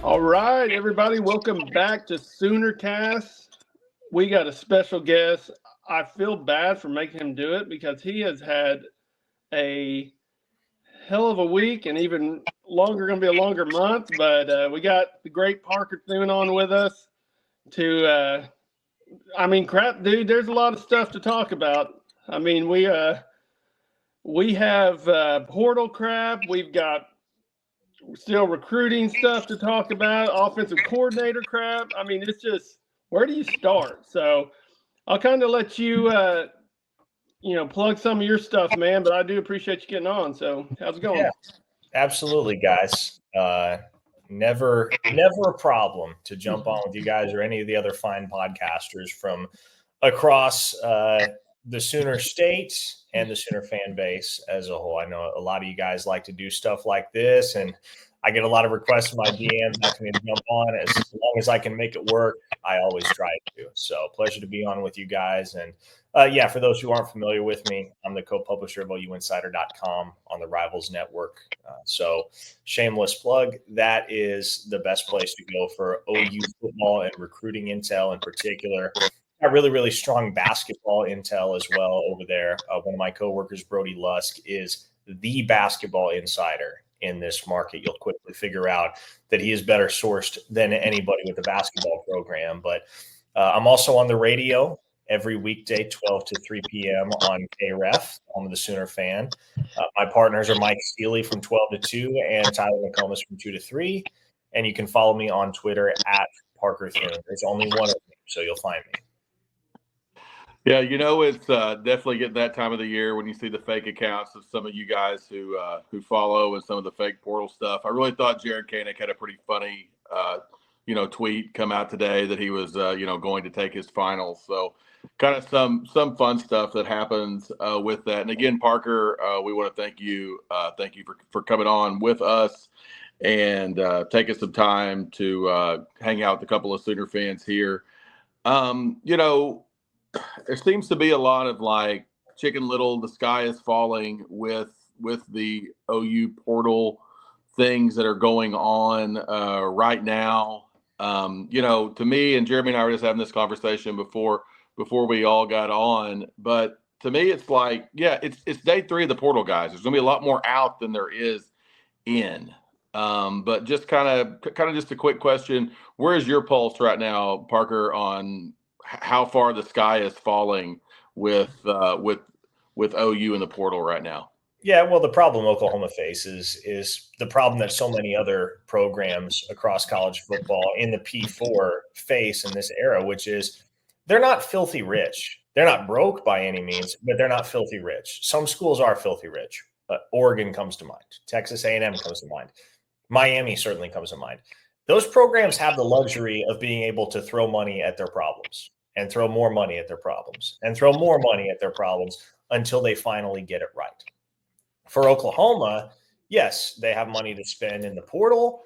All right, everybody, welcome back to Sooner Cast. We got a special guest. I feel bad for making him do it because he has had a hell of a week and even longer, going to be a longer month. But we got the great Parker Thune on with us crap, dude, there's a lot of stuff to talk about. I mean, we have portal crap. We've got still recruiting stuff to talk about, offensive coordinator crap. I mean, it's just where do you start? So I'll kind of let you, plug some of your stuff, man. But I do appreciate you getting on. So how's it going? Yeah, absolutely, guys. Never a problem to jump on with you guys or any of the other fine podcasters from across the Sooner State and the Sooner fan base as a whole. I know a lot of you guys like to do stuff like this, and I get a lot of requests in my DMs asking me to jump on. As long as I can make it work, I always try to. So pleasure to be on with you guys. And for those who aren't familiar with me, I'm the co-publisher of OUinsider.com on the Rivals Network. So shameless plug, that is the best place to go for OU football and recruiting intel in particular. Got really, really strong basketball intel as well over there. One of my coworkers, Brody Lusk, is the basketball insider in this market. You'll quickly figure out that he is better sourced than anybody with a basketball program. But I'm also on the radio every weekday, 12 to 3 p.m. on KREF. I'm the Sooner fan. My partners are Mike Steely from 12 to 2 and Tyler McComas from 2 to 3. And you can follow me on Twitter at Parker Thune. There's only one of me, so you'll find me. Yeah, it's definitely getting that time of the year when you see the fake accounts of some of you guys who follow and some of the fake portal stuff. I really thought Jared Koenig had a pretty funny, tweet come out today that he was, going to take his finals. So kind of some fun stuff that happens with that. And again, Parker, we want to thank you for coming on with us and taking some time to hang out with a couple of Sooner fans here. There seems to be a lot of like Chicken Little, the sky is falling with the OU portal things that are going on right now. To me, and Jeremy and I were just having this conversation before we all got on, but to me, it's like, yeah, it's day 3 of the portal, guys. There's going to be a lot more out than there is in. But just kind of just a quick question: where is your pulse right now, Parker, on how far the sky is falling with OU in the portal right now? Yeah, well, the problem Oklahoma faces is the problem that so many other programs across college football in the P4 face in this era, which is they're not filthy rich. They're not broke by any means, but they're not filthy rich. Some schools are filthy rich. Oregon comes to mind. Texas A&M comes to mind. Miami certainly comes to mind. Those programs have the luxury of being able to throw money at their problems and throw more money at their problems and throw more money at their problems until they finally get it right. For Oklahoma, yes, they have money to spend in the portal.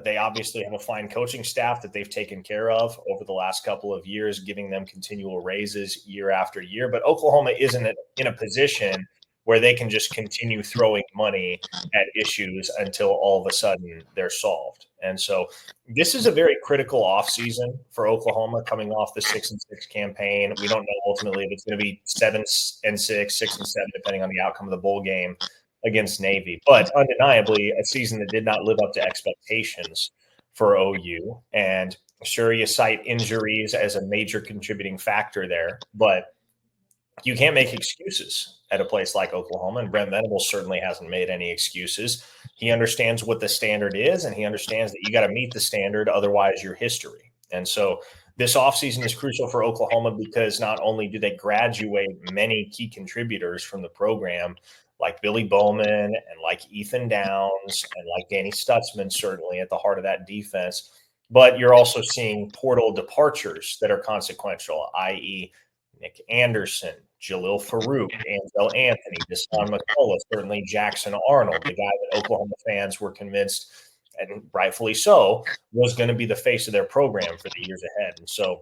They obviously have a fine coaching staff that they've taken care of over the last couple of years, giving them continual raises year after year. But Oklahoma isn't in a position where they can just continue throwing money at issues until all of a sudden they're solved. And so this is a very critical offseason for Oklahoma coming off the 6-6 campaign. We don't know ultimately if it's going to be 7-6, 6-7, depending on the outcome of the bowl game against Navy. But undeniably, a season that did not live up to expectations for OU. And sure, you cite injuries as a major contributing factor there, but you can't make excuses at a place like Oklahoma, and Brent Venables certainly hasn't made any excuses. He understands what the standard is, and he understands that you got to meet the standard, otherwise you're history. And so this offseason is crucial for Oklahoma because not only do they graduate many key contributors from the program, like Billy Bowman and like Ethan Downs and like Danny Stutzman, certainly at the heart of that defense, but you're also seeing portal departures that are consequential, i.e., Nick Anderson, Jalil Farouk, Ansel Anthony, Deshaun McCullough, certainly Jackson Arnold, the guy that Oklahoma fans were convinced, and rightfully so, was going to be the face of their program for the years ahead. And so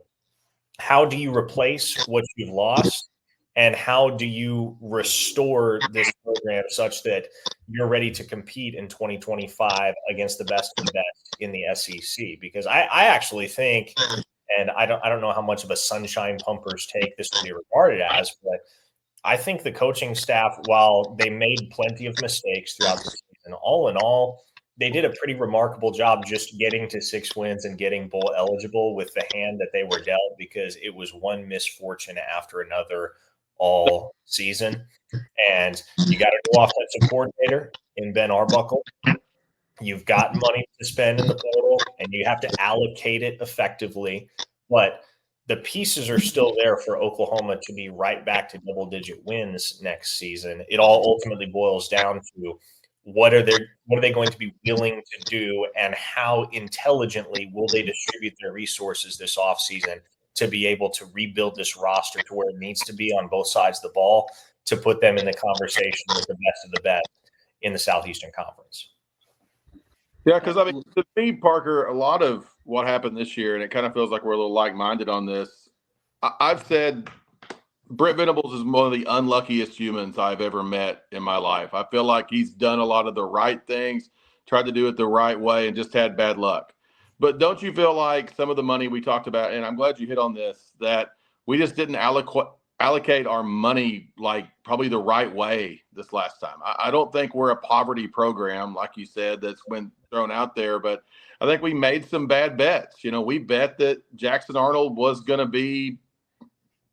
how do you replace what you've lost And how do you restore this program such that you're ready to compete in 2025 against the best of the best in the SEC? Because I actually think, and I don't know how much of a sunshine pumpers take this to be regarded as, but I think the coaching staff, while they made plenty of mistakes throughout the season, all in all, they did a pretty remarkable job just getting to 6 wins and getting bowl eligible with the hand that they were dealt, because it was one misfortune after another all season. And you got a new offensive coordinator in Ben Arbuckle. You've got money to spend in the portal, and you have to allocate it effectively. But the pieces are still there for Oklahoma to be right back to double-digit wins next season. It all ultimately boils down to what are they going to be willing to do, and how intelligently will they distribute their resources this offseason to be able to rebuild this roster to where it needs to be on both sides of the ball to put them in the conversation with the best of the best in the Southeastern Conference. Yeah, because I mean, to me, Parker, a lot of what happened this year, and it kind of feels like we're a little like-minded on this. I've said Brent Venables is one of the unluckiest humans I've ever met in my life. I feel like he's done a lot of the right things, tried to do it the right way, and just had bad luck. But don't you feel like some of the money we talked about, and I'm glad you hit on this, that we just didn't allocate our money like probably the right way this last time? I don't think we're a poverty program, like you said, that's been thrown out there, but I think we made some bad bets. You know, we bet that Jackson Arnold was going to be,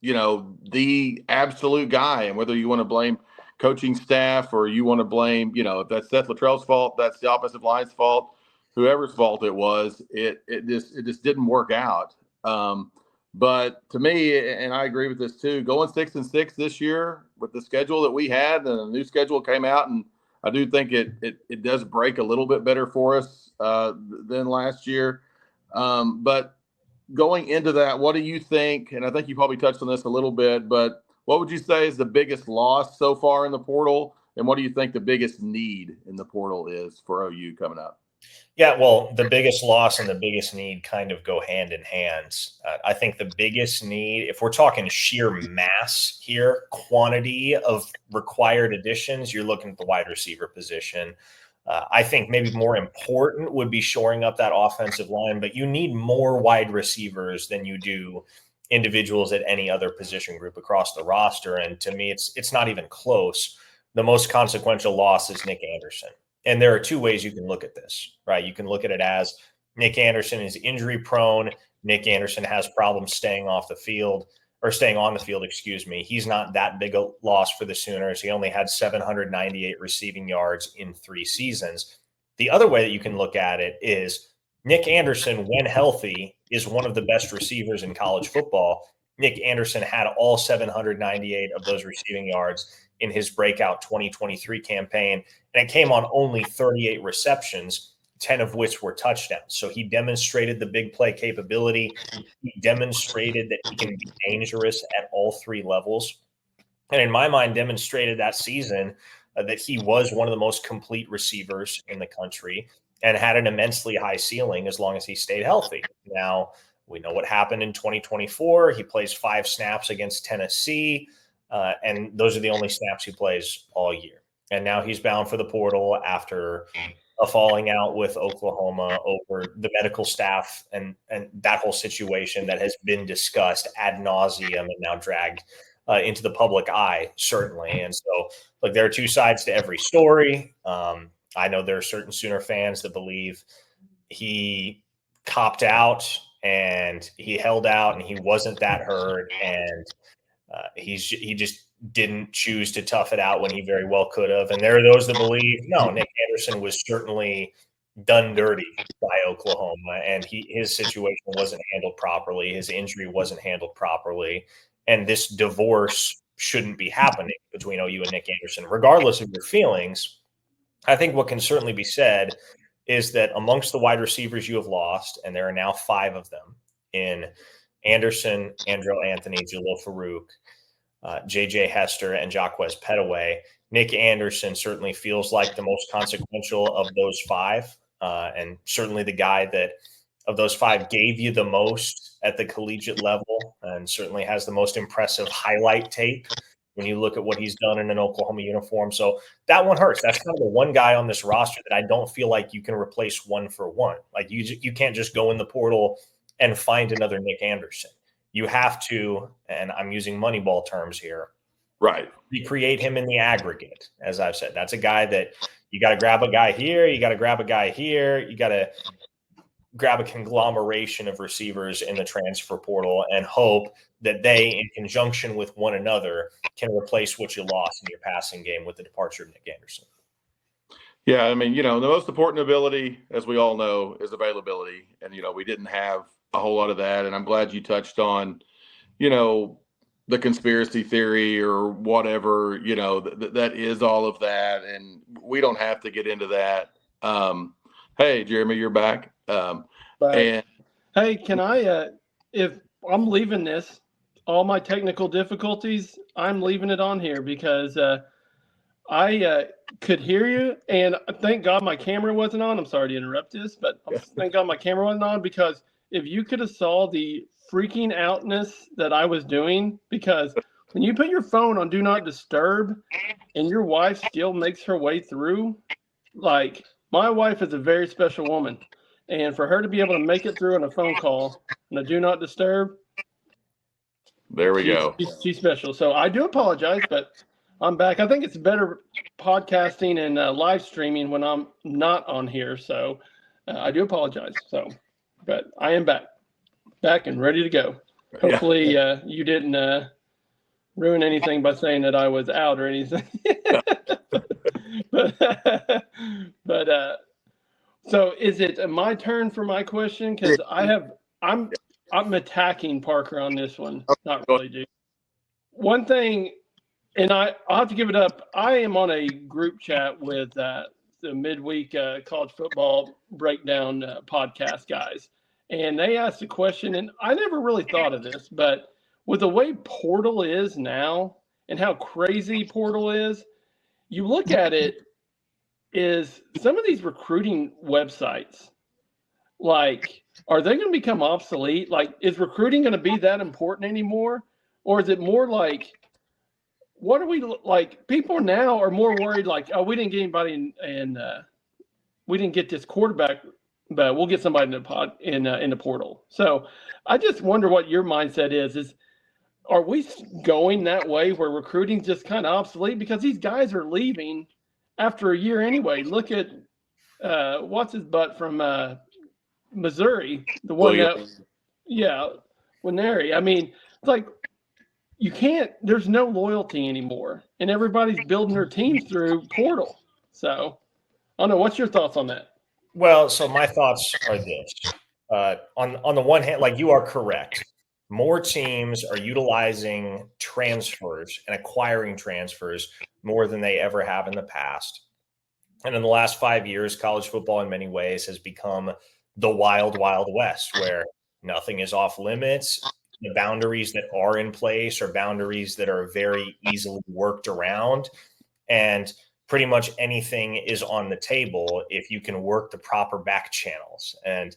the absolute guy. And whether you want to blame coaching staff or you want to blame, if that's Seth Luttrell's fault, that's the offensive line's fault, whoever's fault it was, it just didn't work out. But to me, and I agree with this too, going 6-6 this year with the schedule that we had, and the new schedule came out, and I do think it does break a little bit better for us than last year. But going into that, what do you think? And I think you probably touched on this a little bit, but what would you say is the biggest loss so far in the portal? And what do you think the biggest need in the portal is for OU coming up? Yeah, well, the biggest loss and the biggest need kind of go hand in hand. I think the biggest need, if we're talking sheer mass here, quantity of required additions, you're looking at the wide receiver position. I think maybe more important would be shoring up that offensive line, but you need more wide receivers than you do individuals at any other position group across the roster. And to me, it's not even close. The most consequential loss is Nick Anderson. And there are two ways you can look at this, right? You can look at it as Nick Anderson is injury prone. Nick Anderson has problems staying on the field. Excuse me. He's not that big a loss for the Sooners. He only had 798 receiving yards in 3 seasons. The other way that you can look at it is Nick Anderson, when healthy, is one of the best receivers in college football. Nick Anderson had all 798 of those receiving yards in his breakout 2023 campaign, and it came on only 38 receptions, 10 of which were touchdowns. So he demonstrated the big play capability. He demonstrated that he can be dangerous at all 3 levels. And in my mind, demonstrated that season that he was one of the most complete receivers in the country and had an immensely high ceiling as long as he stayed healthy. Now, we know what happened in 2024. He plays 5 snaps against Tennessee, and those are the only snaps he plays all year. And now he's bound for the portal after a falling out with Oklahoma over the medical staff and that whole situation that has been discussed ad nauseum and now dragged into the public eye, certainly. And so, look, there are 2 sides to every story. I know there are certain Sooner fans that believe he copped out and he held out and he wasn't that hurt, and he just didn't choose to tough it out when he very well could have. And there are those that believe, no, Nick Anderson was certainly done dirty by Oklahoma, and his situation wasn't handled properly. His injury wasn't handled properly. And this divorce shouldn't be happening between OU and Nick Anderson. Regardless of your feelings, I think what can certainly be said is that amongst the wide receivers you have lost, and there are now 5 of them in Anderson, Andrew Anthony, Jalil Farouk, J.J. Hester, and Jaquez Petaway, Nick Anderson certainly feels like the most consequential of those 5, and certainly the guy that of those 5 gave you the most at the collegiate level, and certainly has the most impressive highlight tape when you look at what he's done in an Oklahoma uniform. So that one hurts. That's kind of the one guy on this roster that I don't feel like you can replace one for one. Like you can't just go in the portal and find another Nick Anderson. You have to, and I'm using Moneyball terms here, right? Recreate him in the aggregate. As I've said, that's a guy that you got to grab a guy here, you got to grab a guy here, you got to grab a conglomeration of receivers in the transfer portal and hope that they, in conjunction with one another, can replace what you lost in your passing game with the departure of Nick Anderson. Yeah, I mean, the most important ability, as we all know, is availability. And, we didn't have a whole lot of that. And I'm glad you touched on, the conspiracy theory or whatever, that is all of that. And we don't have to get into that. Hey, Jeremy, you're back. And hey, can I, if I'm leaving this, all my technical difficulties, I'm leaving it on here because I could hear you, and thank God my camera wasn't on. I'm sorry to interrupt this, but thank God my camera wasn't on, because if you could have saw the freaking outness that I was doing, because when you put your phone on Do Not Disturb and your wife still makes her way through, like, my wife is a very special woman. And for her to be able to make it through on a phone call and a Do Not Disturb, there we go. She's special. So I do apologize, but I'm back. I think it's better podcasting and live streaming when I'm not on here. So I do apologize. So, but I am back and ready to go. Hopefully you didn't ruin anything by saying that I was out or anything. but so is it my turn for my question? Because I'm attacking Parker on this one. Not really, dude. One thing, and I'll have to give it up. I am on a group chat with the midweek college football breakdown podcast guys, and they asked a question, and I never really thought of this, but with the way Portal is now and how crazy Portal is, you look at it, is some of these recruiting websites, like, are they going to become obsolete? Like, is recruiting going to be that important anymore? Or is it more like, what are we, like, people now are more worried, like, oh, we didn't get anybody and we didn't get this quarterback, but we'll get somebody in the portal. So I just wonder what your mindset is are we going that way where recruiting's just kind of obsolete? Because these guys are leaving after a year anyway. Look at what's his butt from Missouri, the one Winery. I mean, it's like you can't. There's no loyalty anymore, and everybody's building their teams through portal. So, I don't know. What's your thoughts on that? Well, so my thoughts are this: on the one hand, like, you are correct. More teams are utilizing transfers and acquiring transfers more than they ever have in the past. And in the last 5 years, college football in many ways has become the wild, wild west, where nothing is off limits. The boundaries that are in place are boundaries that are very easily worked around. And pretty much anything is on the table if you can work the proper back channels. And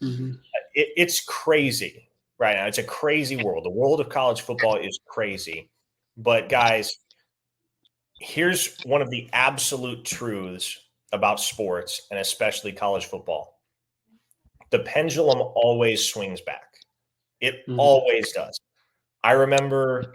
it's crazy. Right now, it's a crazy world. The world of college football is crazy. But guys, here's one of the absolute truths about sports, and especially college football. The pendulum always swings back. It always does. I remember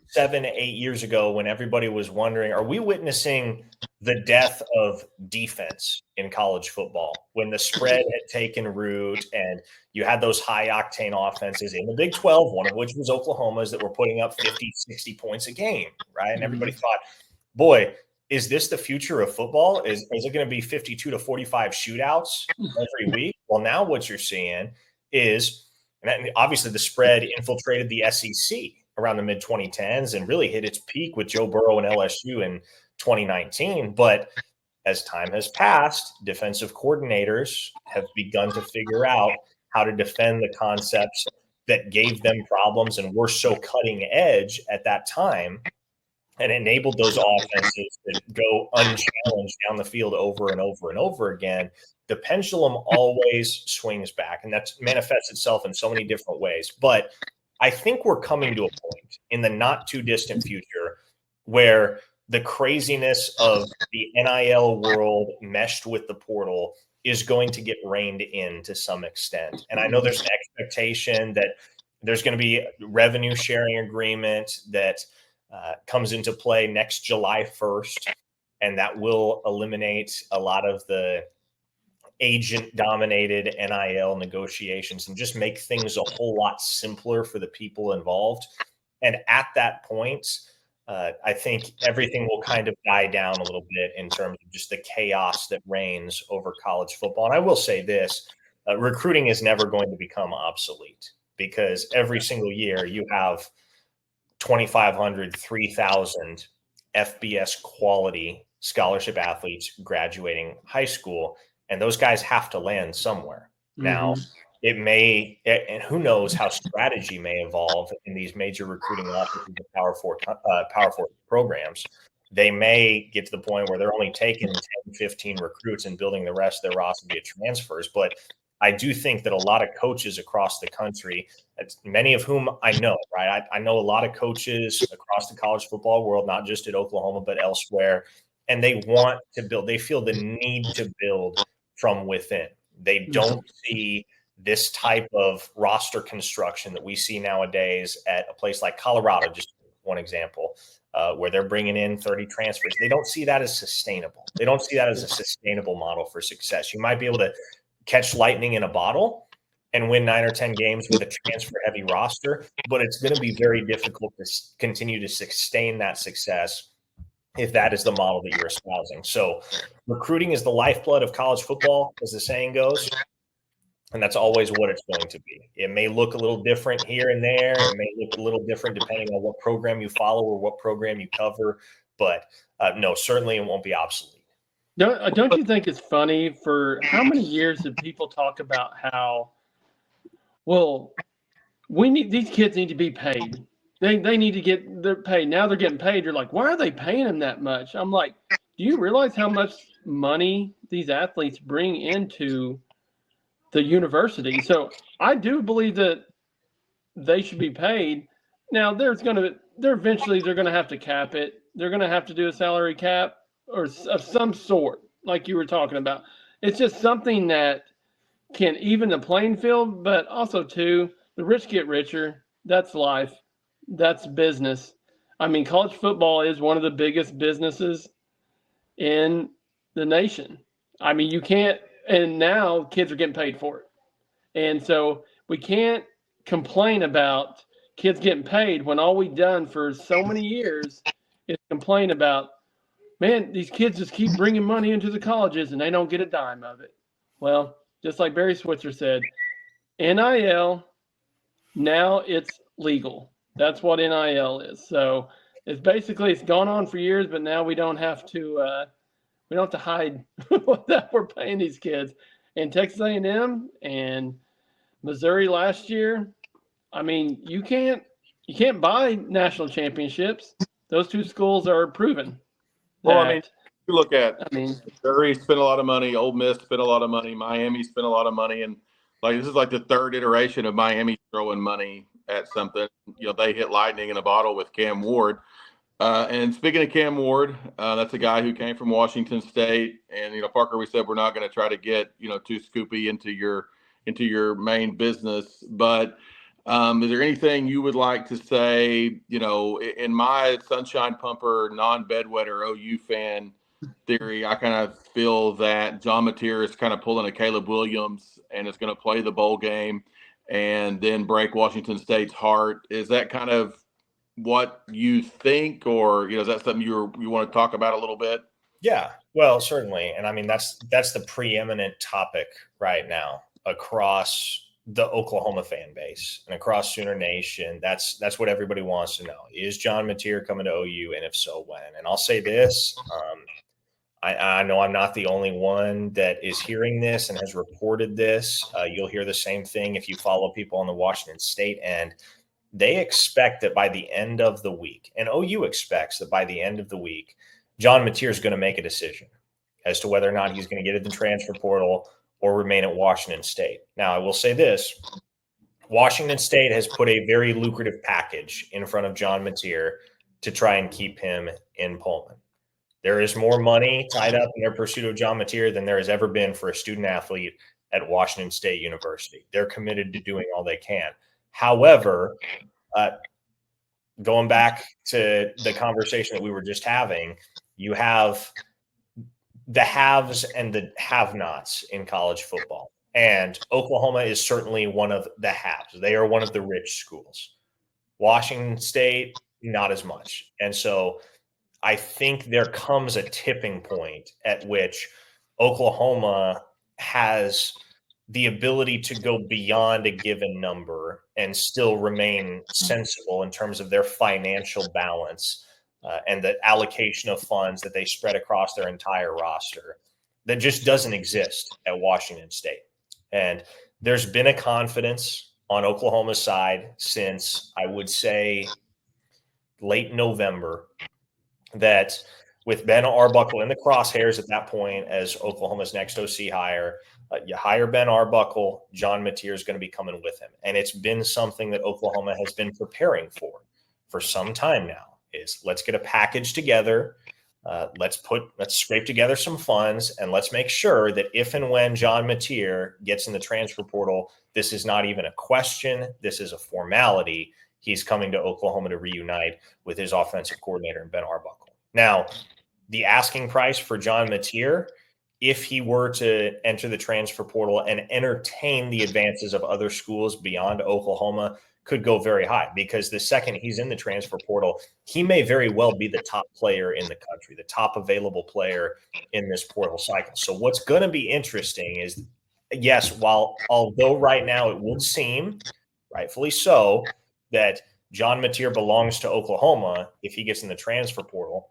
7 to 8 years ago when everybody was wondering, are we witnessing the death of defense in college football, when the spread had taken root and you had those high octane offenses in the Big 12, one of which was Oklahoma's, that were putting up 50, 60 points a game, right? And everybody thought, boy, is this the future of football? Is it going to be 52 to 45 shootouts every week? Well, now what you're seeing is, and obviously the spread infiltrated the SEC around the mid-2010s and really hit its peak with Joe Burrow and LSU in 2019. But as time has passed, defensive coordinators have begun to figure out how to defend the concepts that gave them problems and were so cutting edge at that time, and enabled those offenses to go unchallenged down the field over and over and over again. The pendulum always swings back, and that manifests itself in so many different ways. But I think we're coming to a point in the not too distant future where the craziness of the NIL world meshed with the portal is going to get reined in to some extent. And I know there's an expectation that there's going to be a revenue sharing agreement that comes into play next July 1st, and that will eliminate a lot of the agent-dominated NIL negotiations and just make things a whole lot simpler for the people involved. And at that point, I think everything will kind of die down a little bit in terms of just the chaos that reigns over college football. And I will say this, recruiting is never going to become obsolete, because every single year you have 2,500, 3,000 FBS quality scholarship athletes graduating high school, and those guys have to land somewhere. Now, it may, and who knows how strategy may evolve in these major recruiting offices of Power Four programs. They may get to the point where they're only taking 10, 15 recruits and building the rest of their roster via transfers. But I do think that a lot of coaches across the country, many of whom I know, right? I know a lot of coaches across the college football world, not just at Oklahoma, but elsewhere, and they want to build. They feel the need to build from within. They don't see this type of roster construction that we see nowadays at a place like Colorado, just one example, where they're bringing in 30 transfers. They don't see that as sustainable. They don't see that as a sustainable model for success. You might be able to catch lightning in a bottle and win 9 or 10 games with a transfer-heavy roster, but it's going to be very difficult to continue to sustain that success if that is the model that you're espousing. So recruiting is the lifeblood of college football, as the saying goes. And that's always what it's going to be. It may look a little different here and there. It may look a little different depending on what program you follow or what program you cover. But no, certainly it won't be obsolete. Don't you think it's funny, for how many years did people talk about how, well, these kids need to be paid. They need to get their paid. Now they're getting paid. You're like, why are they paying them that much? I'm like, do you realize how much money these athletes bring into the university? So I do believe that they should be paid. Now eventually they're going to have to cap it. They're going to have to do a salary cap or of some sort, like you were talking about. It's just something that can even the playing field, but also too, the rich get richer. That's life. That's business. I mean, college football is one of the biggest businesses in the nation. I mean, you can't, and now kids are getting paid for it. And so we can't complain about kids getting paid when all we've done for so many years is complain about, man, these kids just keep bringing money into the colleges and they don't get a dime of it. Well, just like Barry Switzer said, NIL, now it's legal. That's what NIL is. So it's gone on for years, but now we don't have to hide that we're paying these kids. And Texas A&M and Missouri last year, I mean, you can't buy national championships. Those two schools are proven. Well, I mean, you look at, Missouri spent a lot of money, Ole Miss spent a lot of money, Miami spent a lot of money, and like this is like the third iteration of Miami throwing money at something. You know, they hit lightning in a bottle with Cam Ward. And speaking of Cam Ward, that's a guy who came from Washington State. And, you know, Parker, we said we're not going to try to get, you know, too scoopy into your main business. But is there anything you would like to say, you know, in my sunshine pumper, non-bedwetter OU fan theory, I kind of feel that John Mateer is kind of pulling a Caleb Williams and is going to play the bowl game and then break Washington State's heart. Is that kind of what you think, or, you know, is that something you want to talk about a little bit? Yeah, well, certainly. And I mean, that's the preeminent topic right now across the Oklahoma fan base and across Sooner Nation. That's what everybody wants to know. Is John Mateer coming to OU? And if so, when? And I'll say this, I know I'm not the only one that is hearing this and has reported this. You'll hear the same thing if you follow people on the Washington State end. They expect that by the end of the week, and OU expects that by the end of the week, John Mateer is going to make a decision as to whether or not he's going to get in the transfer portal or remain at Washington State. Now, I will say this. Washington State has put a very lucrative package in front of John Mateer to try and keep him in Pullman. There is more money tied up in their pursuit of John Mateer than there has ever been for a student athlete at Washington State University. They're committed to doing all they can. However, going back to the conversation that we were just having, you have the haves and the have-nots in college football. And Oklahoma is certainly one of the haves. They are one of the rich schools. Washington State, not as much. And so I think there comes a tipping point at which Oklahoma has the ability to go beyond a given number and still remain sensible in terms of their financial balance and the allocation of funds that they spread across their entire roster that just doesn't exist at Washington State. And there's been a confidence on Oklahoma's side since, I would say, late November, that with Ben Arbuckle in the crosshairs at that point as Oklahoma's next OC hire, you hire Ben Arbuckle, John Mateer is going to be coming with him. And it's been something that Oklahoma has been preparing for some time now, is let's get a package together. Let's scrape together some funds, and let's make sure that if and when John Mateer gets in the transfer portal, this is not even a question. This is a formality. He's coming to Oklahoma to reunite with his offensive coordinator and Ben Arbuckle. Now, the asking price for John Mateer, if he were to enter the transfer portal and entertain the advances of other schools beyond Oklahoma, could go very high, because the second he's in the transfer portal, he may very well be the top player in the country, the top available player in this portal cycle. So what's going to be interesting is, yes, although right now it would seem, rightfully so, that John Mateer belongs to Oklahoma if he gets in the transfer portal,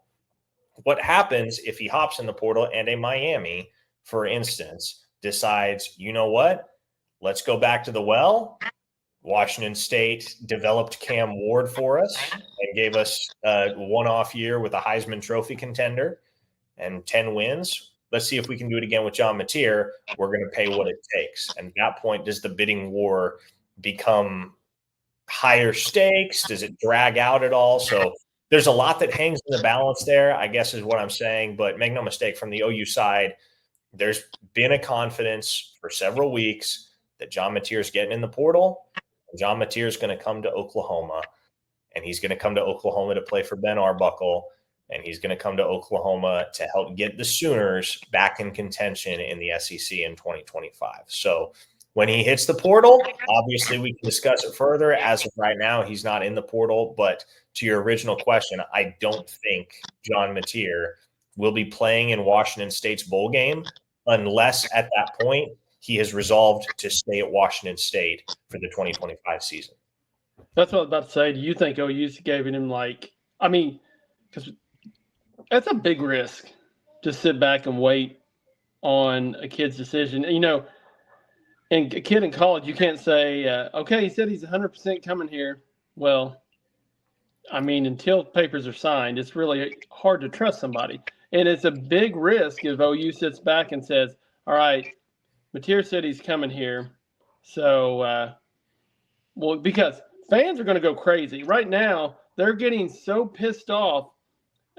what happens if he hops in the portal and a Miami, for instance, decides, you know what, let's go back to the well. Washington State developed Cam Ward for us and gave us a one-off year with a Heisman Trophy contender and 10 wins. Let's see if we can do it again with John Mateer. We're going to pay what it takes. And at that point, does the bidding war become higher stakes? Does it drag out at all? So there's a lot that hangs in the balance there, I guess is what I'm saying. But make no mistake, from the OU side, there's been a confidence for several weeks that John Mateer is getting in the portal. John Mateer is going to come to Oklahoma, and he's going to come to Oklahoma to play for Ben Arbuckle, and he's going to come to Oklahoma to help get the Sooners back in contention in the SEC in 2025. So when he hits the portal, obviously we can discuss it further. As of right now, he's not in the portal. But to your original question, I don't think John Mateer will be playing in Washington State's bowl game unless at that point he has resolved to stay at Washington State for the 2025 season. That's what I was about to say. Do you think OU's giving him because that's a big risk to sit back and wait on a kid's decision. And a kid in college, you can't say, okay, he said he's 100% coming here. Well, until papers are signed, it's really hard to trust somebody. And it's a big risk if OU sits back and says, all right, Mateer said he's coming here. So, because fans are going to go crazy. Right now, they're getting so pissed off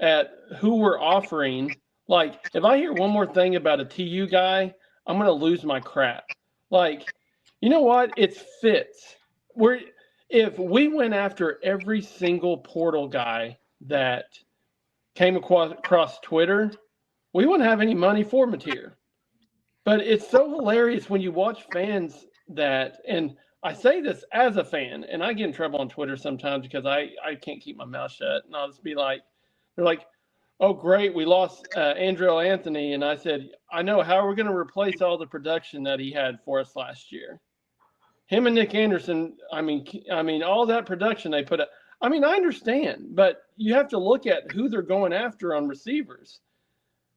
at who we're offering. Like, if I hear one more thing about a TU guy, I'm going to lose my crap. Like, you know what? It fits. If we went after every single portal guy that came across Twitter, we wouldn't have any money for Mateer. But it's so hilarious when you watch fans and I say this as a fan, and I get in trouble on Twitter sometimes because I can't keep my mouth shut. And I'll just be like, they're like, oh, great, we lost Andrew Anthony. And I said, I know, how are we going to replace all the production that he had for us last year? Him and Nick Anderson, all that production they put up. I understand, but you have to look at who they're going after on receivers.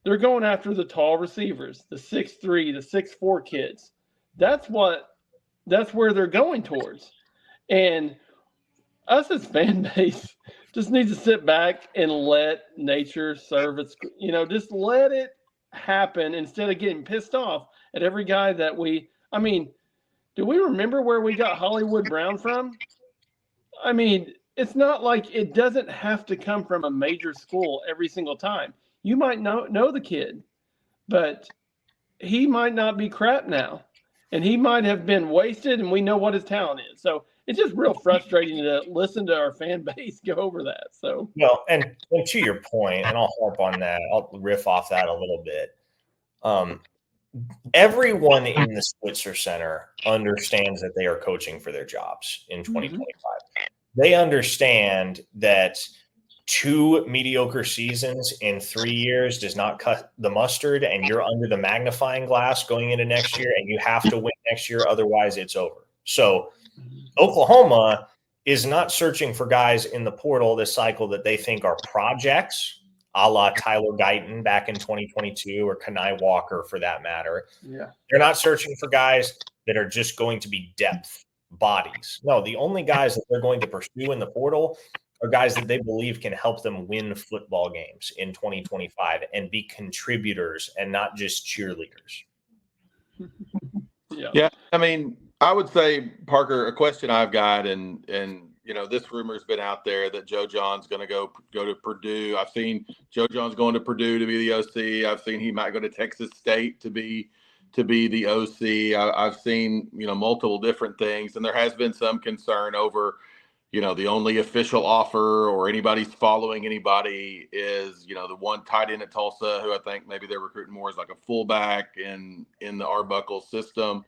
They're going after the tall receivers, the 6'3", the 6'4" kids. That's where they're going towards. And us as fan base just need to sit back and let nature serve its, just let it happen instead of getting pissed off at every guy that do we remember where we got Hollywood Brown from? it's not like it doesn't have to come from a major school every single time. You might know the kid, but he might not be crap now, and he might have been wasted, and we know what his talent is. So it's just real frustrating to listen to our fan base go over that. So Well, and to your point, and I'll harp on that. I'll riff off that a little bit. Everyone in the Switzer Center understands that they are coaching for their jobs in 2025. They understand that 2 mediocre seasons in 3 years does not cut the mustard, and you're under the magnifying glass going into next year, and you have to win next year. Otherwise, it's over. So Oklahoma is not searching for guys in the portal this cycle that they think are projects, a la Tyler Guyton back in 2022 or Kenai Walker for that matter. yeah, They're not searching for guys that are just going to be depth bodies. No, the only guys that they're going to pursue in the portal are guys that they believe can help them win football games in 2025 and be contributors and not just cheerleaders. Yeah. I mean, I would say, Parker, a question I've got, and you know, this rumor's been out there that Joe John's going to go to Purdue. I've seen Joe John's going to Purdue to be the OC. I've seen he might go to Texas State to be the OC. I've seen, you know, multiple different things, and there has been some concern over, you know, the only official offer or anybody's following anybody is, you know, the one tight end at Tulsa, who I think maybe they're recruiting more as like a fullback in the Arbuckle system.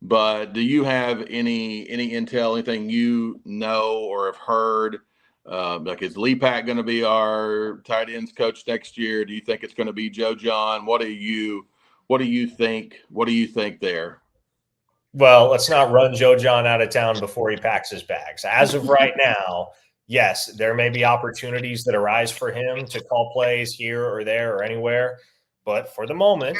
But do you have any intel, anything you know or have heard? Like, is Lee Pack going to be our tight ends coach next year? Do you think it's going to be Joe John? What do you think? What do you think there? Well, let's not run Joe John out of town before he packs his bags. As of right now, yes, there may be opportunities that arise for him to call plays here or there or anywhere. But for the moment,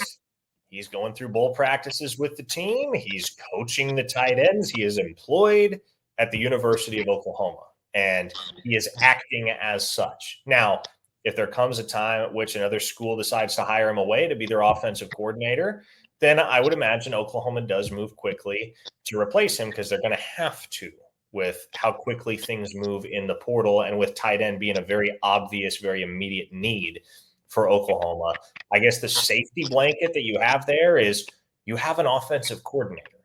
he's going through bowl practices with the team. He's coaching the tight ends. He is employed at the University of Oklahoma, and he is acting as such. Now, if there comes a time at which another school decides to hire him away to be their offensive coordinator, then I would imagine Oklahoma does move quickly to replace him, because they're going to have to, with how quickly things move in the portal and with tight end being a very obvious, very immediate need for Oklahoma. I guess the safety blanket that you have there is you have an offensive coordinator.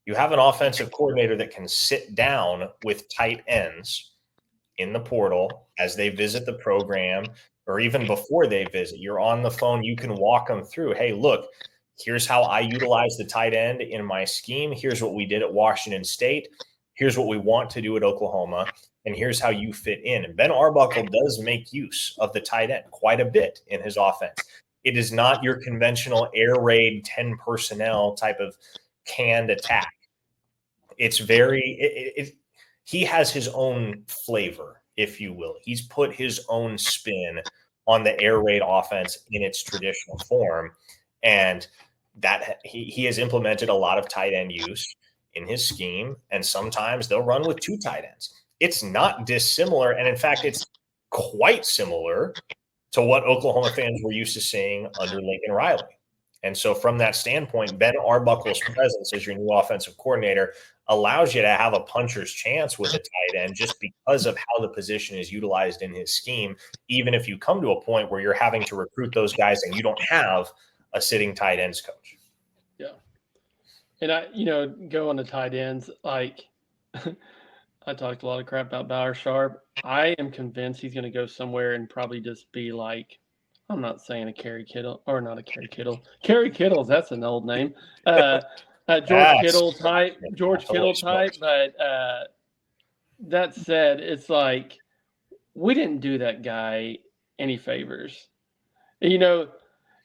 You have an offensive coordinator that can sit down with tight ends in the portal as they visit the program, or even before they visit. You're on the phone. You can walk them through, hey, look, here's how I utilize the tight end in my scheme. Here's what we did at Washington State. Here's what we want to do at Oklahoma. And here's how you fit in. And Ben Arbuckle does make use of the tight end quite a bit in his offense. It is not your conventional air raid 10 personnel type of canned attack. It's he has his own flavor, if you will. He's put his own spin on the air raid offense in its traditional form. And that he has implemented a lot of tight end use in his scheme. And sometimes they'll run with 2 tight ends. It's not dissimilar. And in fact, it's quite similar to what Oklahoma fans were used to seeing under Lincoln Riley. And so from that standpoint, Ben Arbuckle's presence as your new offensive coordinator allows you to have a puncher's chance with a tight end, just because of how the position is utilized in his scheme, even if you come to a point where you're having to recruit those guys and you don't have a sitting tight ends coach. Yeah. And go on to tight ends, like I talked a lot of crap about Bauer Sharp. I am convinced he's going to go somewhere and probably just be like, I'm not saying a Kerry Kittle, or not a Kerry Kittle. Kerry Kittles, that's an old name. George Kittle type. But that said, it's like, we didn't do that guy any favors.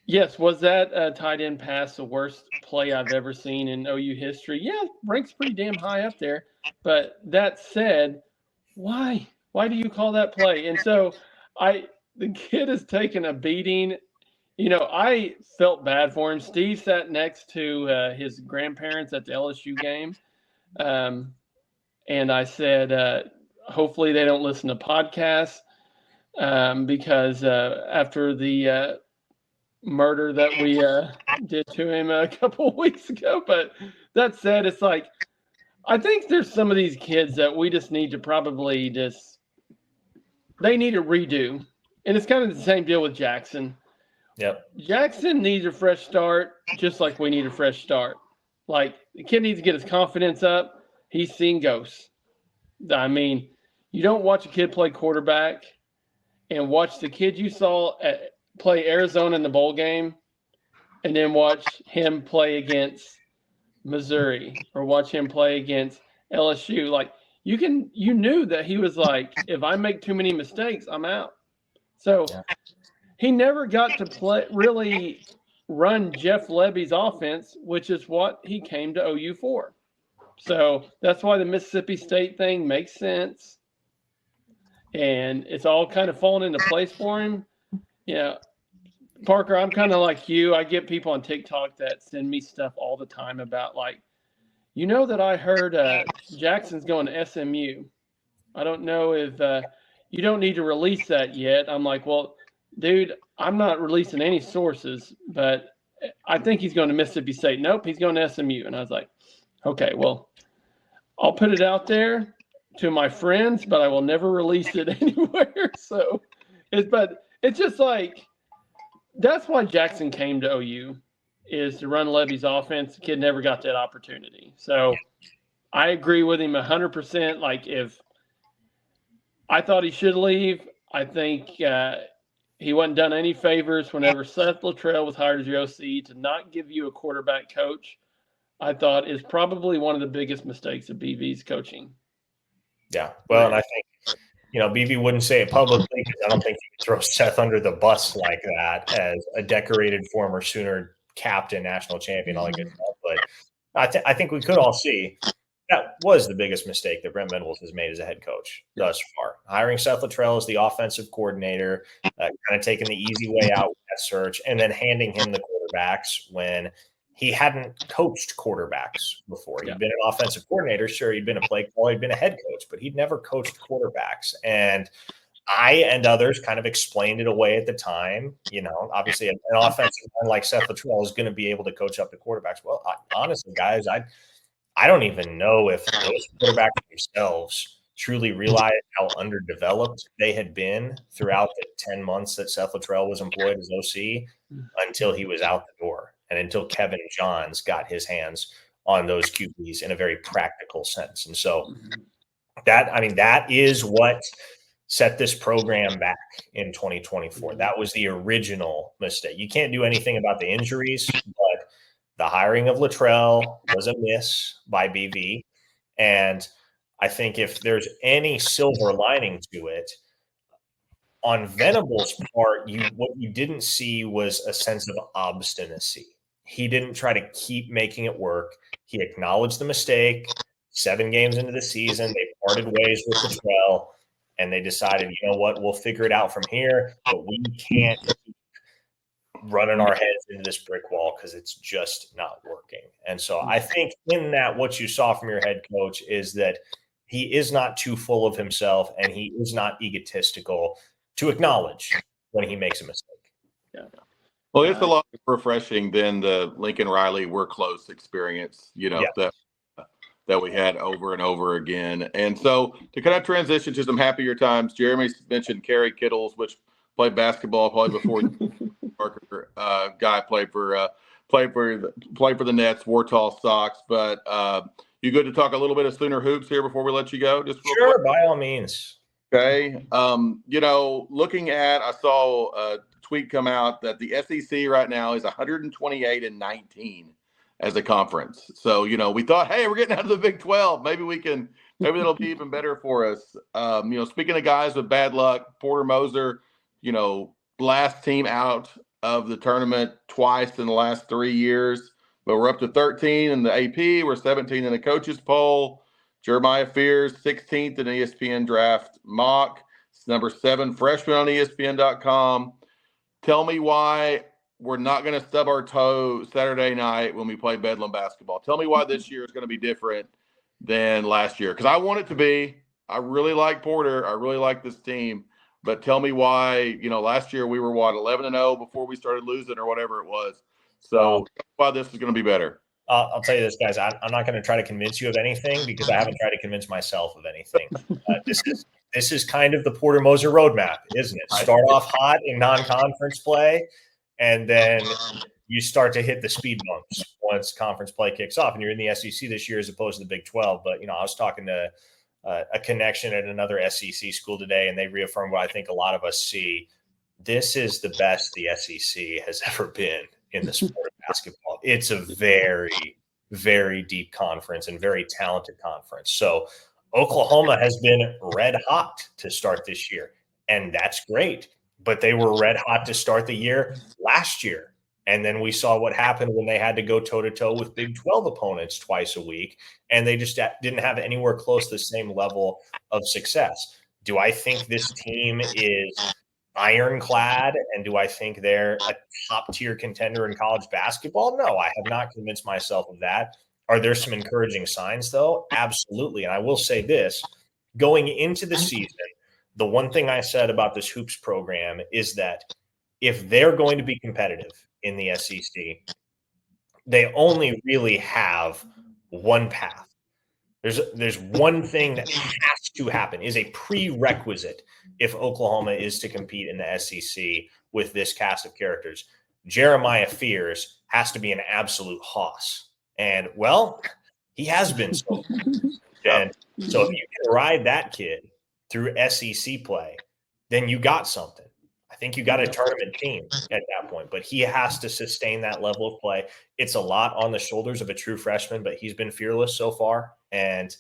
Yes, was that tight end pass the worst play I've ever seen in OU history? Yeah, ranks pretty damn high up there. But that said, why? Why do you call that play? And so the kid has taken a beating. I felt bad for him. Steve sat next to his grandparents at the LSU game. And I said, hopefully they don't listen to podcasts because after the murder that we did to him a couple of weeks ago. But that said, it's like, I think there's some of these kids that we just need to probably just they need a redo. And it's kind of the same deal with Jackson. Yep. Jackson needs a fresh start, just like we need a fresh start. Like, the kid needs to get his confidence up. He's seen ghosts. I mean, you don't watch a kid play quarterback and watch the kid you saw play Arizona in the bowl game and then watch him play against Missouri or watch him play against LSU. Like, you knew that he was like, if I make too many mistakes, I'm out. So he never got to really run Jeff Lebby's offense, which is what he came to OU for. So that's why the Mississippi State thing makes sense. And it's all kind of falling into place for him. Yeah. Parker, I'm kind of like you. I get people on TikTok that send me stuff all the time about, like, that I heard Jackson's going to SMU. I don't know if you don't need to release that yet. I'm like, well, dude, I'm not releasing any sources, but I think he's going to Mississippi State. Nope, he's going to SMU. And I was like, okay, well, I'll put it out there to my friends, but I will never release it anywhere. So it's just like, that's why Jackson came to OU, is to run Levy's offense. The kid never got that opportunity. So I agree with him 100%. Like, if I thought he should leave, I think he wasn't done any favors whenever Seth Luttrell was hired as your OC to not give you a quarterback coach. I thought is probably one of the biggest mistakes of BV's coaching. Yeah. Well, and I think, BV wouldn't say it publicly because I don't think he could throw Seth under the bus like that as a decorated former Sooner captain, national champion, all that good stuff. But I think we could all see that was the biggest mistake that Brent Venables has made as a head coach thus far. Hiring Seth Luttrell as the offensive coordinator, kind of taking the easy way out with that search, and then handing him the quarterbacks when he hadn't coached quarterbacks before. He'd been an offensive coordinator. Sure, he'd been a play caller, he'd been a head coach, but he'd never coached quarterbacks. And I and others kind of explained it away at the time. Obviously an offensive man like Seth Luttrell is going to be able to coach up the quarterbacks. Well, honestly, guys, I don't even know if those quarterbacks themselves truly realized how underdeveloped they had been throughout the 10 months that Seth Luttrell was employed as OC until he was out the door and until Kevin Johns got his hands on those QBs in a very practical sense. And so that is what set this program back in 2024. That was the original mistake. You can't do anything about the injuries, but the hiring of Luttrell was a miss by BV. And I think if there's any silver lining to it, on Venables' part, what you didn't see was a sense of obstinacy. He didn't try to keep making it work. He acknowledged the mistake. 7 games into the season, they parted ways with Luttrell, and they decided, you know what, we'll figure it out from here, but we can't keep running our heads into this brick wall because it's just not working. And so I think in that, what you saw from your head coach is that he is not too full of himself and he is not egotistical to acknowledge when he makes a mistake. Yeah. Well, it's a lot more refreshing than the Lincoln Riley "we're close" experience, that we had over and over again. And so to kind of transition to some happier times, Jeremy mentioned Kerry Kittles, which played basketball probably before Parker guy played for the Nets, wore tall socks. But you good to talk a little bit of Sooner hoops here before we let you go? Just sure, quick? By all means. Okay. Looking at, I saw a tweet come out that the SEC right now is 128-19 as a conference. So, we thought, hey, we're getting out of the Big 12. Maybe that'll be even better for us. Speaking of guys with bad luck, Porter Moser, last team out of the tournament twice in the last 3 years, but we're up to 13 in the AP. We're 17 in the coaches poll. Jeremiah Fears, 16th in ESPN draft mock. It's number 7 freshman on ESPN.com. Tell me why we're not going to stub our toe Saturday night when we play Bedlam basketball. Tell me why this year is going to be different than last year. Because I want it to be. I really like Porter. I really like this team. But tell me why, last year we were, 11-0 before we started losing or whatever it was. So why this is going to be better. I'll tell you this, guys. I'm not going to try to convince you of anything because I haven't tried to convince myself of anything. This is kind of the Porter Moser roadmap, isn't it? Start off hot in non-conference play, and then you start to hit the speed bumps once conference play kicks off. And you're in the SEC this year as opposed to the Big 12. But I was talking to a connection at another SEC school today, and they reaffirmed what I think a lot of us see. This is the best the SEC has ever been in the sport of basketball. It's a very, very deep conference and very talented conference. So Oklahoma has been red hot to start this year, and that's great. But they were red hot to start the year last year. And then we saw what happened when they had to go toe-to-toe with Big 12 opponents twice a week, and they just didn't have anywhere close to the same level of success. Do I think this team is ironclad, and do I think they're a top-tier contender in college basketball? No, I have not convinced myself of that. Are there some encouraging signs, though? Absolutely. And I will say this, going into the season, the one thing I said about this hoops program is that if they're going to be competitive in the SEC, they only really have one path. There's one thing that has to happen, is a prerequisite if Oklahoma is to compete in the SEC with this cast of characters. Jeremiah Fears has to be an absolute hoss. And, well, he has been so. And so if you can ride that kid through SEC play, then you got something. I think you got a tournament team at that point, but he has to sustain that level of play. It's a lot on the shoulders of a true freshman, but he's been fearless so far. And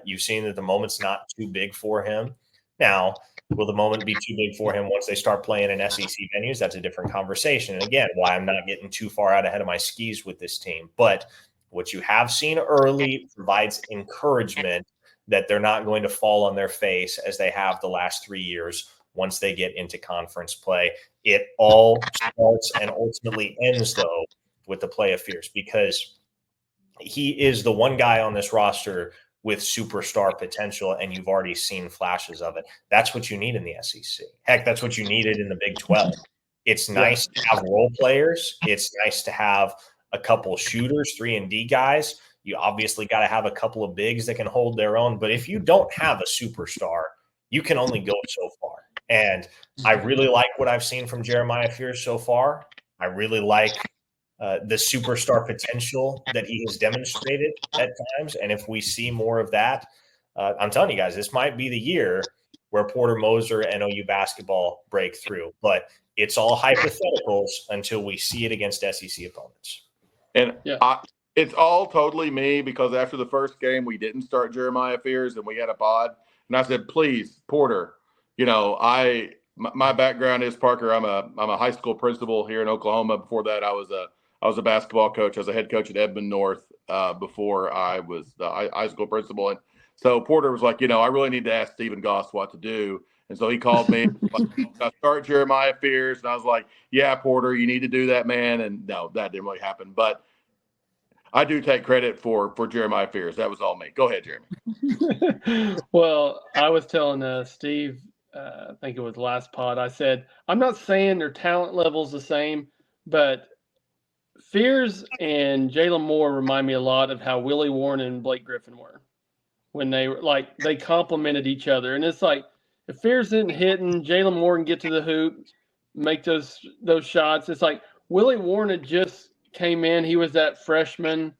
you've seen that the moment's not too big for him. Now, will the moment be too big for him once they start playing in SEC venues? That's a different conversation. And again, why I'm not getting too far out ahead of my skis with this team. But what you have seen early provides encouragement that they're not going to fall on their face as they have the last 3 years once they get into conference play. It all starts and ultimately ends, though, with the play of Fierce, because he is the one guy on this roster with superstar potential, and you've already seen flashes of it. That's what you need in the SEC. Heck, that's what you needed in the Big 12. It's nice to have role players. It's nice to have a couple shooters, 3-and-D guys. You obviously got to have a couple of bigs that can hold their own. But if you don't have a superstar, you can only go so far. And I really like what I've seen from Jeremiah Fears so far. I really like the superstar potential that he has demonstrated at times. And if we see more of that, I'm telling you guys, this might be the year where Porter Moser and OU basketball break through. But it's all hypotheticals until we see it against SEC opponents. And it's all totally me, because after the first game, we didn't start Jeremiah Fears and we had a pod. And I said, please, Porter, my background is, Parker, I'm a high school principal here in Oklahoma. Before that, I was a basketball coach. I was a head coach at Edmond North before I was the high school principal. And so Porter was like, I really need to ask Stephen Goss what to do. And so he called me. I start Jeremiah Fears, and I was like, yeah, Porter, you need to do that, man. And no, that didn't really happen. But I do take credit for Jeremiah Fears. That was all me. Go ahead, Jeremy. Well, I was telling Steve, I think it was last pod, I said, I'm not saying their talent level's the same, but Fears and Jalen Moore remind me a lot of how Willie Warren and Blake Griffin were when they complemented each other. And it's like, if Fears isn't hitting, Jalen Moore can get to the hoop, make those shots. It's like Willie Warren had just came in. He was that freshman.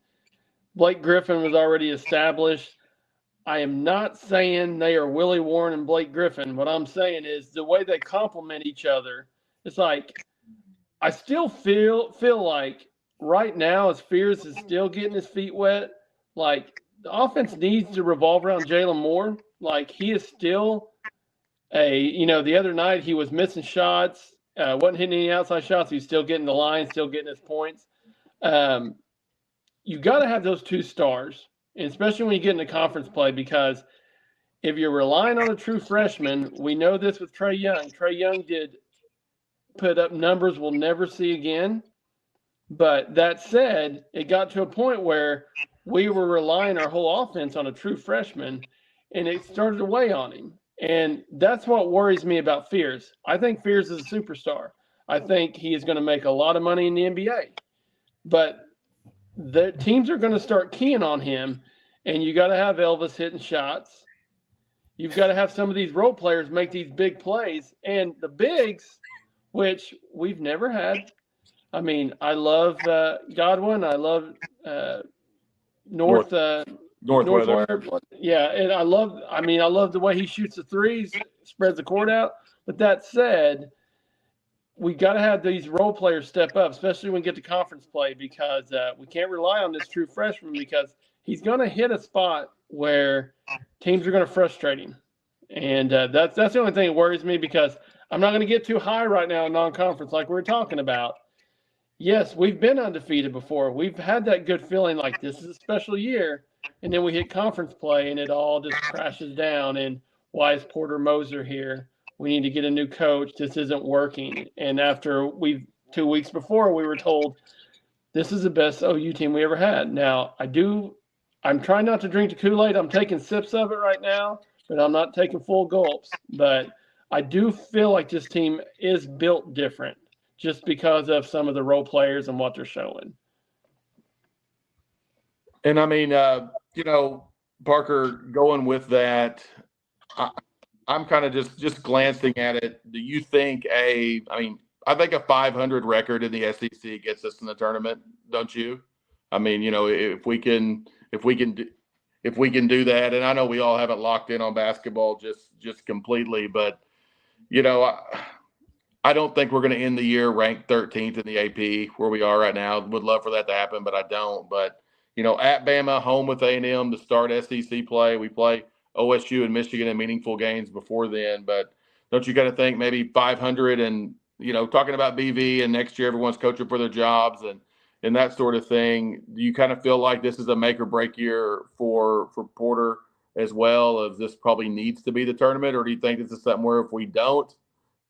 Blake Griffin was already established. I am not saying they are Willie Warren and Blake Griffin. What I'm saying is the way they complement each other. It's like, I still feel like right now, as Fears is still getting his feet wet, like the offense needs to revolve around Jalen Moore. Like, he is still the other night he was missing shots, wasn't hitting any outside shots. He's still getting the line, still getting his points. You got to have those two stars, and especially when you get into conference play, because if you're relying on a true freshman, we know this with Trae Young. Trae Young did put up numbers we'll never see again. But that said, it got to a point where we were relying our whole offense on a true freshman, and it started to weigh on him. And that's what worries me about Fears. I think Fears is a superstar. I think he is going to make a lot of money in the NBA. But the teams are going to start keying on him, and you got to have Elvis hitting shots. You've got to have some of these role players make these big plays, and the bigs, which we've never had. I mean, I love Godwin. I love North Northweather. Yeah, and I love the way he shoots the threes, spreads the court out. But that said, we got to have these role players step up, especially when we get to conference play, because we can't rely on this true freshman, because he's going to hit a spot where teams are going to frustrate him. And that's the only thing that worries me, because I'm not going to get too high right now in non-conference like we're talking about. Yes, we've been undefeated before. We've had that good feeling like this is a special year. And then we hit conference play and it all just crashes down. And why is Porter Moser here? We need to get a new coach. This isn't working. And after 2 weeks before, we were told this is the best OU team we ever had. Now, I'm trying not to drink the Kool-Aid. I'm taking sips of it right now, but I'm not taking full gulps. But I do feel like this team is built different, just because of some of the role players and what they're showing. And I mean, Parker, going with that, I'm kind of just glancing at it. Do you think I think a 500 record in the SEC gets us in the tournament, don't you? I mean, if we can do that, and I know we all haven't locked in on basketball just completely, but I don't think we're going to end the year ranked 13th in the AP where we are right now. Would love for that to happen, but I don't. But, at Bama, home with A&M to start SEC play. We play OSU and Michigan in meaningful games before then. But don't you got to think maybe 500 and, talking about BV and next year everyone's coaching for their jobs and that sort of thing. Do you kind of feel like this is a make or break year for Porter as well, as this probably needs to be the tournament? Or do you think this is something where if we don't,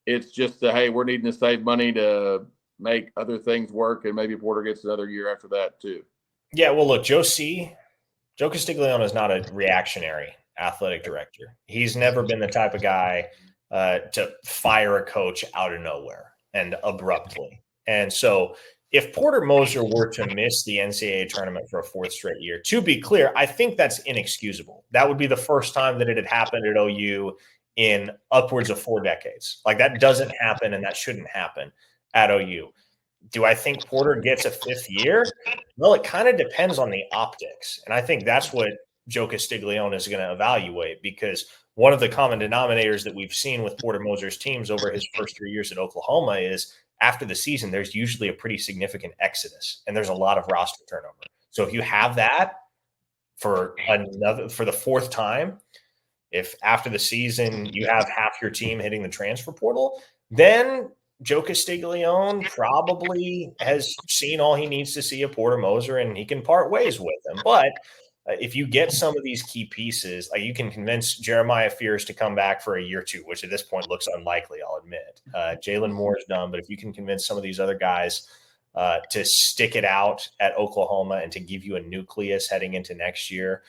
it's just hey, we're needing to save money to make other things work, and maybe Porter gets another year after that too? Yeah, well, look, Joe Castiglione is not a reactionary athletic director. He's never been the type of guy to fire a coach out of nowhere and abruptly. And so if Porter Moser were to miss the NCAA tournament for a fourth straight year, to be clear, I think that's inexcusable. That would be the first time that it had happened at OU in upwards of 4 decades. Like, that doesn't happen, and that shouldn't happen at OU. Do I think Porter gets a 5th year? Well, it kind of depends on the optics. And I think that's what Joe Castiglione is going to evaluate, because one of the common denominators that we've seen with Porter Moser's teams over his first 3 years at Oklahoma is after the season, there's usually a pretty significant exodus and there's a lot of roster turnover. So if you have that for the 4th time, if after the season you have half your team hitting the transfer portal, then Joe Castiglione probably has seen all he needs to see of Porter Moser, and he can part ways with him. But if you get some of these key pieces, like you can convince Jeremiah Fears to come back for a year or 2, which at this point looks unlikely, I'll admit. Jalen Moore's done, but if you can convince some of these other guys to stick it out at Oklahoma and to give you a nucleus heading into next year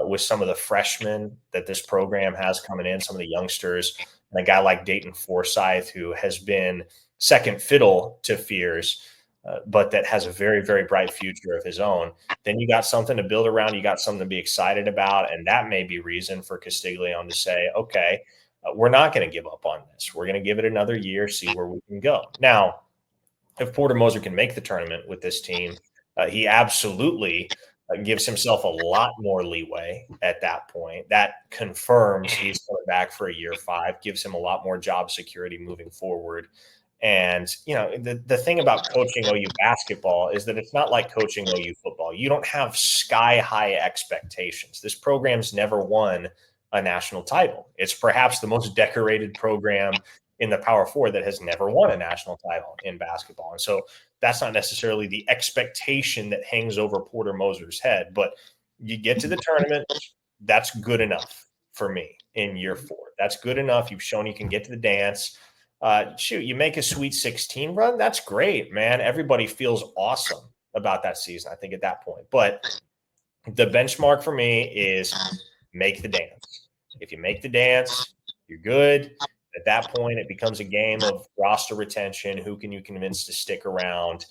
with some of the freshmen that this program has coming in, some of the youngsters, and a guy like Dayton Forsyth, who has been second fiddle to Fears, but that has a very, very bright future of his own, then you got something to build around. You got something to be excited about. And that may be reason for Castiglione to say, okay, we're not going to give up on this. We're going to give it another year, see where we can go. Now, if Porter Moser can make the tournament with this team, he absolutely gives himself a lot more leeway at that point. That confirms he's coming back for a year 5, gives him a lot more job security moving forward. And, the thing about coaching OU basketball is that it's not like coaching OU football. You don't have sky-high expectations. This program's never won a national title. It's perhaps the most decorated program in the Power 4 that has never won a national title in basketball. And so that's not necessarily the expectation that hangs over Porter Moser's head. But you get to the tournament, that's good enough for me in year 4. That's good enough. You've shown you can get to the dance. You make a Sweet 16 run. That's great, man. Everybody feels awesome about that season, I think, at that point. But the benchmark for me is make the dance. If you make the dance, you're good. At that point, it becomes a game of roster retention. Who can you convince to stick around?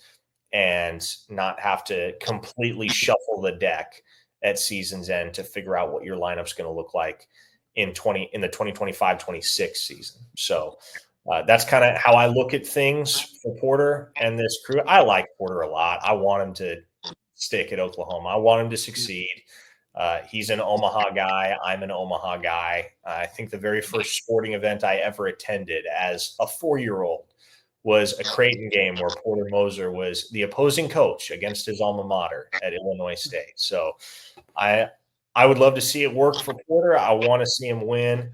and not have to completely shuffle the deck at season's end to figure out what your lineup's going to look like in the 2025-26 season. So that's kind of how I look at things for Porter and this crew. I like Porter a lot. I want him to stick at Oklahoma. I want him to succeed. He's an Omaha guy. I'm an Omaha guy. I think the very first sporting event I ever attended as a 4-year-old was a Creighton game where Porter Moser was the opposing coach against his alma mater at Illinois State. So I would love to see it work for Porter. I want to see him win.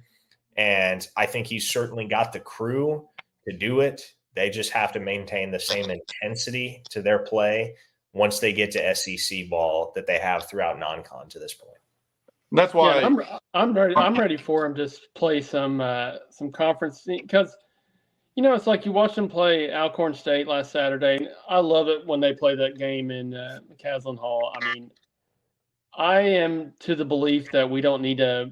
And I think he's certainly got the crew to do it. They just have to maintain the same intensity to their play once they get to SEC ball that they have throughout non-con to this point. That's why I'm ready. I'm ready for him to play some conference, because it's like you watch them play Alcorn State last Saturday. I love it when they play that game in McCaslin Hall. I mean, I am to the belief that we don't need the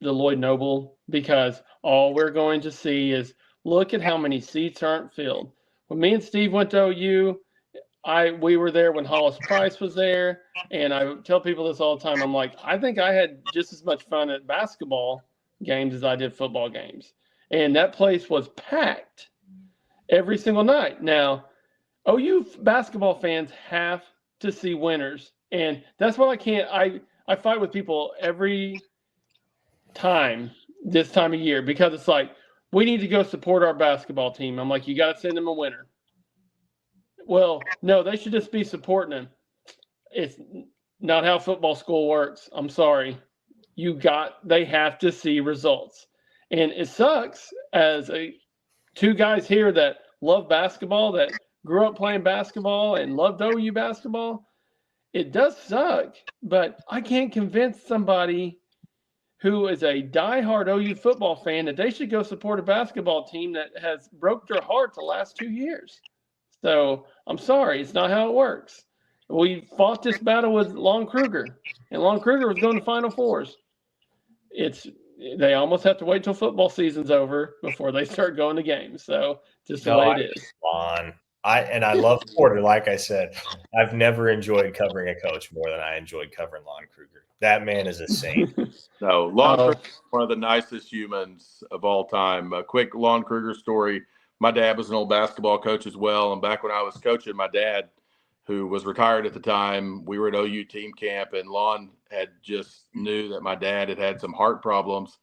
Lloyd Noble, because all we're going to see is, look at how many seats aren't filled. When me and Steve went to OU, we were there when Hollis Price was there, and I tell people this all the time. I'm like, I think I had just as much fun at basketball games as I did football games. And that place was packed every single night. Now, OU basketball fans have to see winners. And that's why I fight with people every time this time of year, because it's like, we need to go support our basketball team. I'm like, you got to send them a winner. Well, no, they should just be supporting them. It's not how football school works. I'm sorry. They have to see results. And it sucks as two guys here that love basketball, that grew up playing basketball and loved OU basketball. It does suck, but I can't convince somebody who is a diehard OU football fan that they should go support a basketball team that has broke their heart the last 2 years. So I'm sorry, it's not how it works. We fought this battle with Lon Kruger, and Lon Kruger was going to Final Fours. They almost have to wait till football season's over before they start going to games. So just the way it is. Lon. I love Porter. Like I said, I've never enjoyed covering a coach more than I enjoyed covering Lon Kruger. That man is a saint. No, Lon Kruger is one of the nicest humans of all time. A quick Lon Kruger story. My dad was an old basketball coach as well. And back when I was coaching, my dad, who was retired at the time, we were at OU team camp, and Lon had just knew that my dad had some heart problems.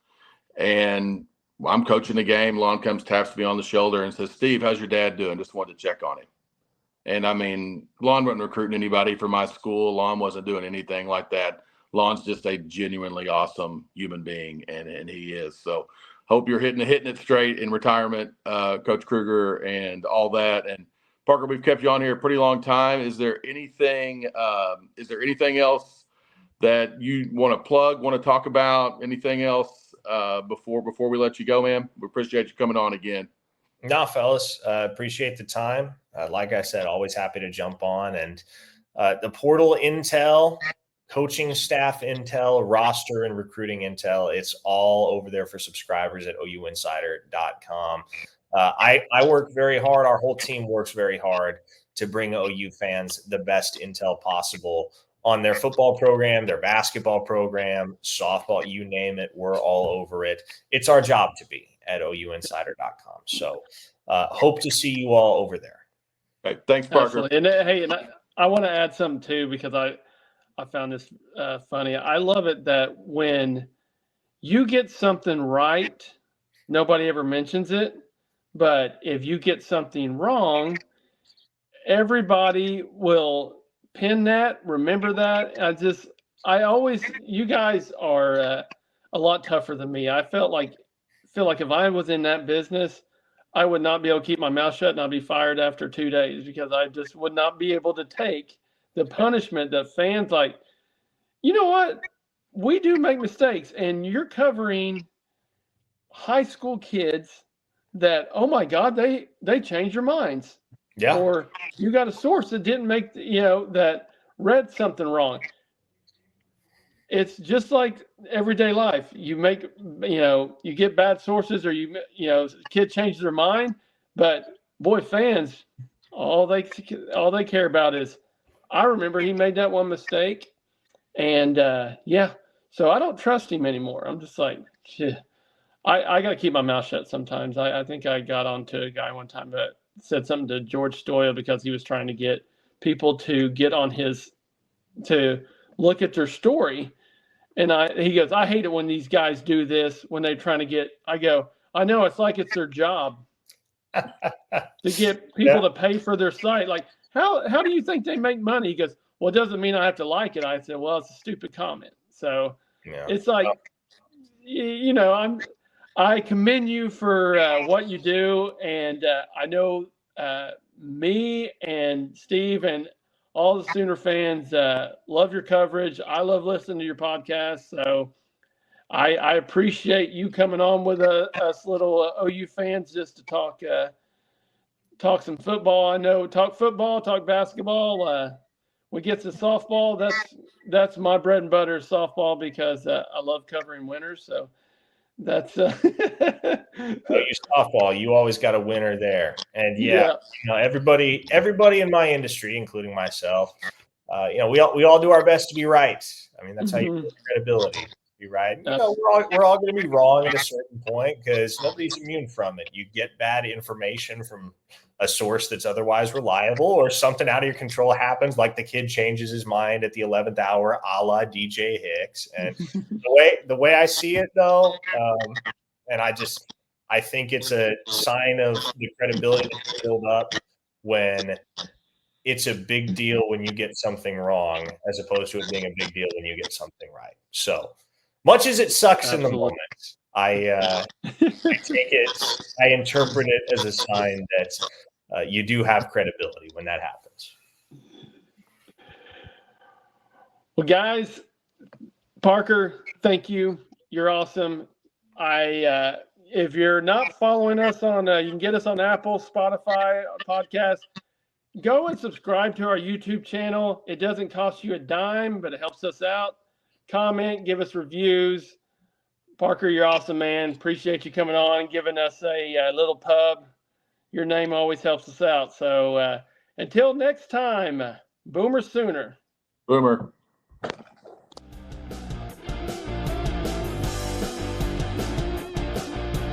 And I'm coaching the game. Lon comes, taps me on the shoulder and says, "Steve, how's your dad doing? Just wanted to check on him." And I mean, Lon wasn't recruiting anybody for my school. Lon wasn't doing anything like that. Lon's just a genuinely awesome human being, and he is. So hope you're hitting it straight in retirement, Coach Kruger, and all that. And Parker, we've kept you on here a pretty long time. Is there anything else that you want to plug, want to talk about? Anything else before we let you go, man? We appreciate you coming on again. No, fellas, appreciate the time. Like I said, always happy to jump on. And the portal intel, coaching staff intel, roster and recruiting intel, it's all over there for subscribers at ouinsider.com. I work very hard. Our whole team works very hard to bring OU fans the best intel possible on their football program, their basketball program, softball, you name it. We're all over it. It's our job to be at ouinsider.com. So hope to see you all over there. Okay. Thanks, Parker. Absolutely. And I want to add something too, because I found this funny. I love it that when you get something right, nobody ever mentions it. But if you get something wrong, everybody will pin that, remember that. You guys are a lot tougher than me. I feel like if I was in that business, I would not be able to keep my mouth shut, and I'd be fired after 2 days, because I just would not be able to take the punishment that fans like. You know what? We do make mistakes, and you're covering high school kids that, oh my God, they changed their minds. Yeah. Or you got a source that didn't make, that read something wrong. It's just like everyday life. You make, you get bad sources, or kid changes their mind. But boy, fans, All they care about is, I remember he made that one mistake, and so I don't trust him anymore. I'm just like, shit. I got to keep my mouth shut sometimes. I think I got onto a guy one time that said something to George Stoya because he was trying to get people to get on to look at their story. And he goes, I hate it when these guys do this when they're trying to get, I go, I know, it's like it's their job to get people to pay for their site. Like, how do you think they make money? He goes, well, it doesn't mean I have to like it. I said, well, it's a stupid comment. So it's like, I commend you for what you do. And I know me and Steve and all the Sooner fans love your coverage. I love listening to your podcast. So I appreciate you coming on with us little OU fans just to talk some football. I know, talk football, talk basketball. We get to softball. That's my bread and butter is softball because I love covering winners. So that's you softball. You always got a winner there, and everybody in my industry, including myself, we all do our best to be right. I mean, that's how you get credibility. Be right. We're all going to be wrong at a certain point because nobody's immune from it. You get bad information from a source that's otherwise reliable, or something out of your control happens, like the kid changes his mind at the 11th hour, a la DJ Hicks. And the way I see it, though, and I think it's a sign of the credibility that's built up when it's a big deal when you get something wrong, as opposed to it being a big deal when you get something right. So much as it sucks in the moment, I take it, I interpret it as a sign that you do have credibility when that happens. Well, guys, Parker, thank you. You're awesome. If you're not following us on, you can get us on Apple, Spotify, podcast. Go and subscribe to our YouTube channel. It doesn't cost you a dime, but it helps us out. Comment, give us reviews. Parker, you're awesome, man. Appreciate you coming on and giving us a little pub. Your name always helps us out. So until next time, Boomer Sooner. Boomer.